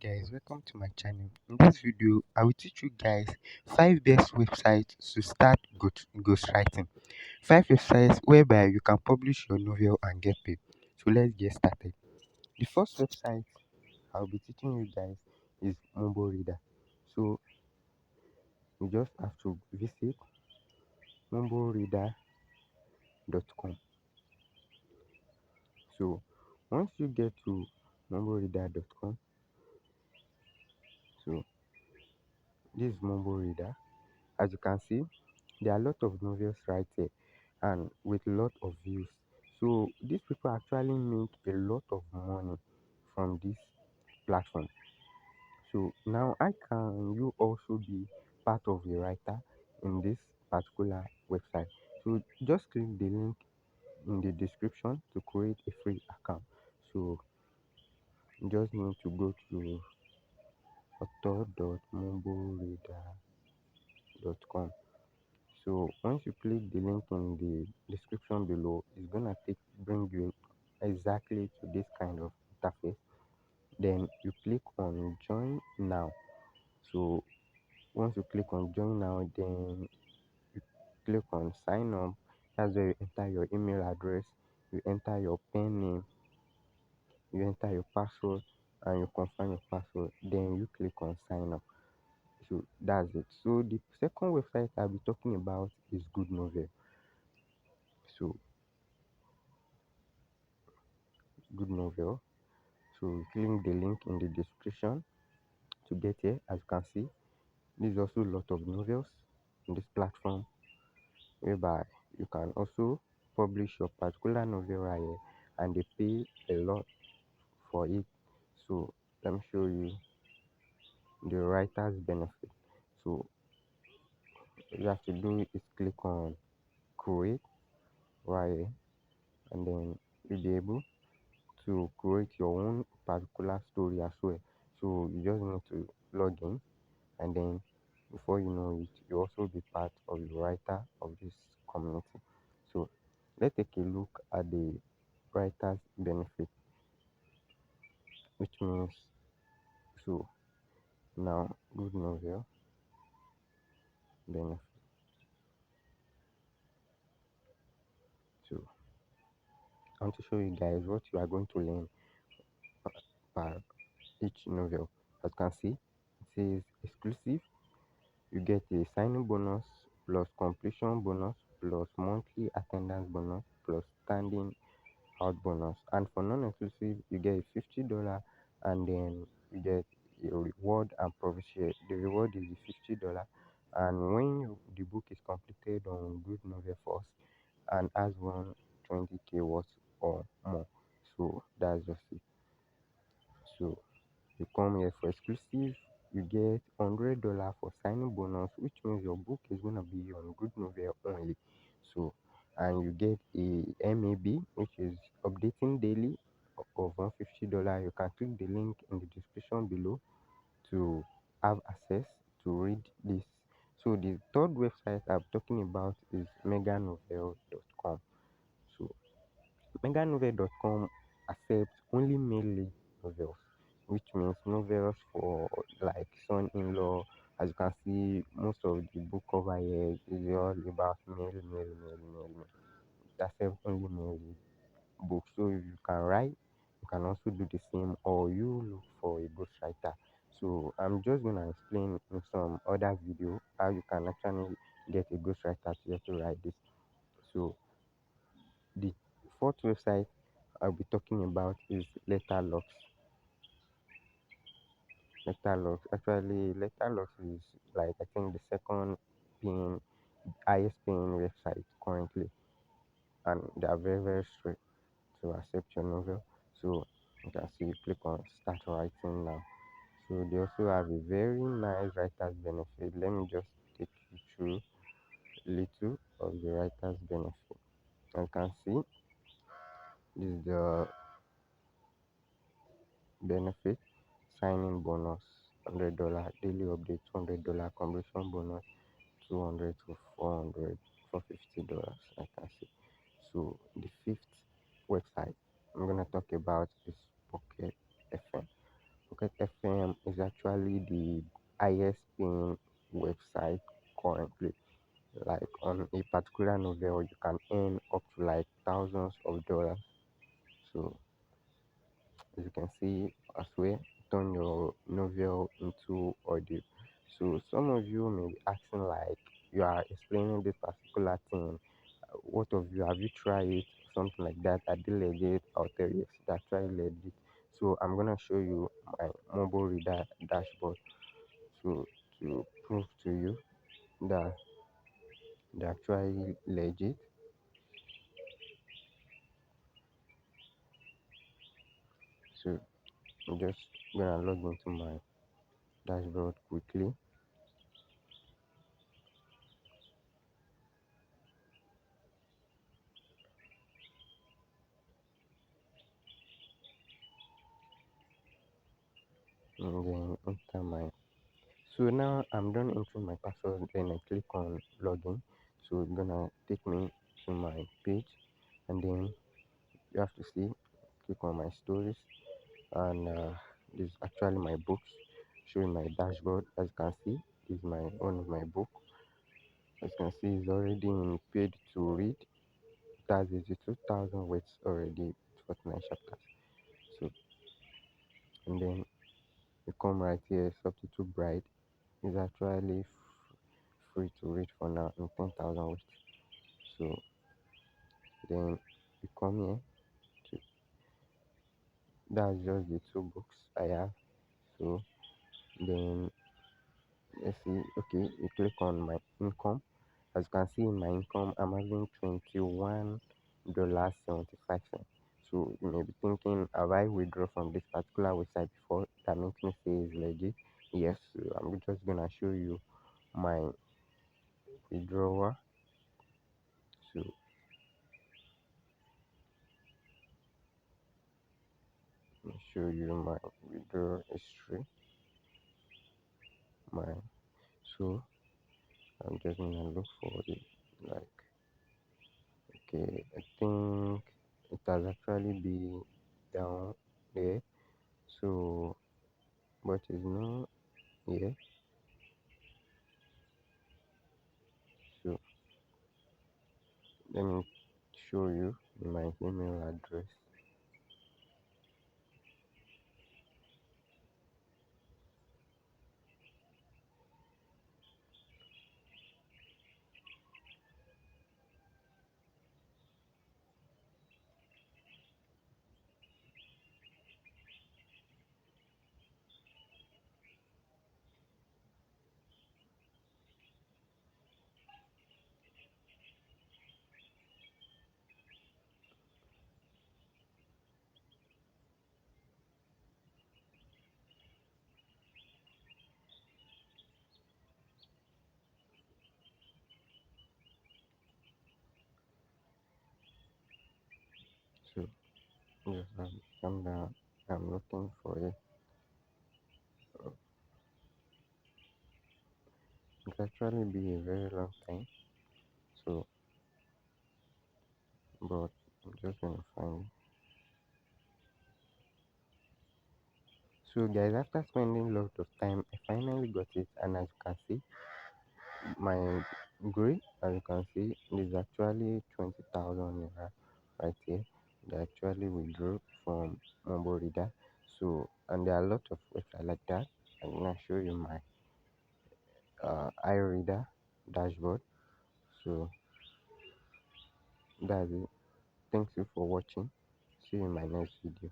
guys, welcome to my channel. In this video, I will teach you guys 5 best websites to start ghostwriting. 5 websites whereby you can publish your novel and get paid. So let's get started. The first website I'll be teaching you guys is Mumbo Reader. So you just have to visit mumboreader.com. So once you get to mumboreader.com, so this is Mumbo Reader. As you can see, there are a lot of novels right here and with a lot of views. So these people actually make a lot of money from this platform. So now how can you also be part of a writer in this particular website? So just click the link in the description to create a free account. So you just need to go to author.mumboreader.com. So once you click the link in the description below, it's gonna bring you exactly to this kind of interface. Then you click on join now. So once you click on join now, then you click on sign up. That's where you enter your email address, you enter your pen name, you enter your password, and you confirm your password. Then you click on sign up. So that's it. So the second website I'll be talking about is Good Novel. So Good Novel. So click the link in the description to get here. As you can see, there's also a lot of novels in this platform whereby you can also publish your particular novel right here and they pay a lot for it. So let me show you the writer's benefit. So all you have to do is click on create right here, and then you'll be able to create your own particular story as well. So you just need to log in, and then before you know it, you also be part of the writer of this community. So let's take a look at the writer's benefit, which means, so now Good Novel benefit. So I want to show you guys what you are going to learn per each novel. As you can see, it says exclusive. You get a signing bonus plus completion bonus plus monthly attendance bonus plus standing out bonus. And for non-exclusive, you get a $50, and then you get a reward and profit share. The reward is the $50, and when the book is completed on Good Novel First and has won 20k worth or more. So that's just it. So you come here for exclusive, you get $100 for signing bonus, which means your book is gonna be on Good Novel only. So and you get a MAB, which is updating daily of $150. You can click the link in the description below to have access to read this. So the third website I'm talking about is meganovel.com. So meganovel.com accepts only male novels, which means novels for like son-in-law. As you can see, most of the book cover here is all about male. It accepts only male books. So if you can write, you can also do the same, or you look for a ghostwriter. So I'm just gonna explain in some other video how you can actually get a ghostwriter to help you write this. So the fourth website I'll be talking about is Letterlux. Letterlux is like, I think, the second paying, highest paying website currently, and they are very strict to accept your novel. So you can see, you click on start writing now. So they also have a very nice writer's benefit. Let me just take you through little of the writer's benefit. You can see this is the benefit: signing bonus $100, daily update $200, completion bonus 200 to 400 for $50. I can see. So the fifth website I'm gonna talk about is Pocket FM. Pocket FM is actually the highest paying website currently. Like on a particular novel, you can earn up to like thousands of dollars. So as you can see, as well, turn your novel into audio. So some of you may be asking like, you are explaining this particular thing. What of you, have you tried it? Something like that. I did legit. I'll tell you, yes, that tried legit. So I'm gonna show you my mobile reader dashboard. So to prove to you that they're actually legit. So I'm just gonna log into my dashboard quickly. And then enter my. So now I'm done entering my password. Then I click on login. So it's gonna take me to my page, and then you have to see. Click on my stories, and this is actually my books. Showing my dashboard. As you can see, this is my one of my book. As you can see, it's already in paid to read. It has 82,000 words already, 49 chapters. So and then you come right here, substitute bride is actually free to read for now in 10,000 words. So then you come here to, that's just the two books I have. So then let's see, okay, you click on my income. As you can see in my income, I'm having $21.75. So you may be thinking, have I withdrawn from this particular website before? That makes me say it's legit. Yes, so I'm just gonna show you my withdrawal. So let me show you my withdrawal history. My so I'm just gonna look for it. Like, okay, I think it has actually been down there. So but it's not here. So let me show you my email address. So just come down. I'm looking for it. Uh, It actually be a very long time. So but I'm just gonna find it. So guys, after spending a lot of time, I finally got it, and as you can see, my grade, as you can see, is actually 20,000 naira right here. They actually withdrew from mobile reader. So and there are a lot of websites like that. I'm gonna show you my iReader dashboard. So that's it. Thanks you for watching. See you in my next video.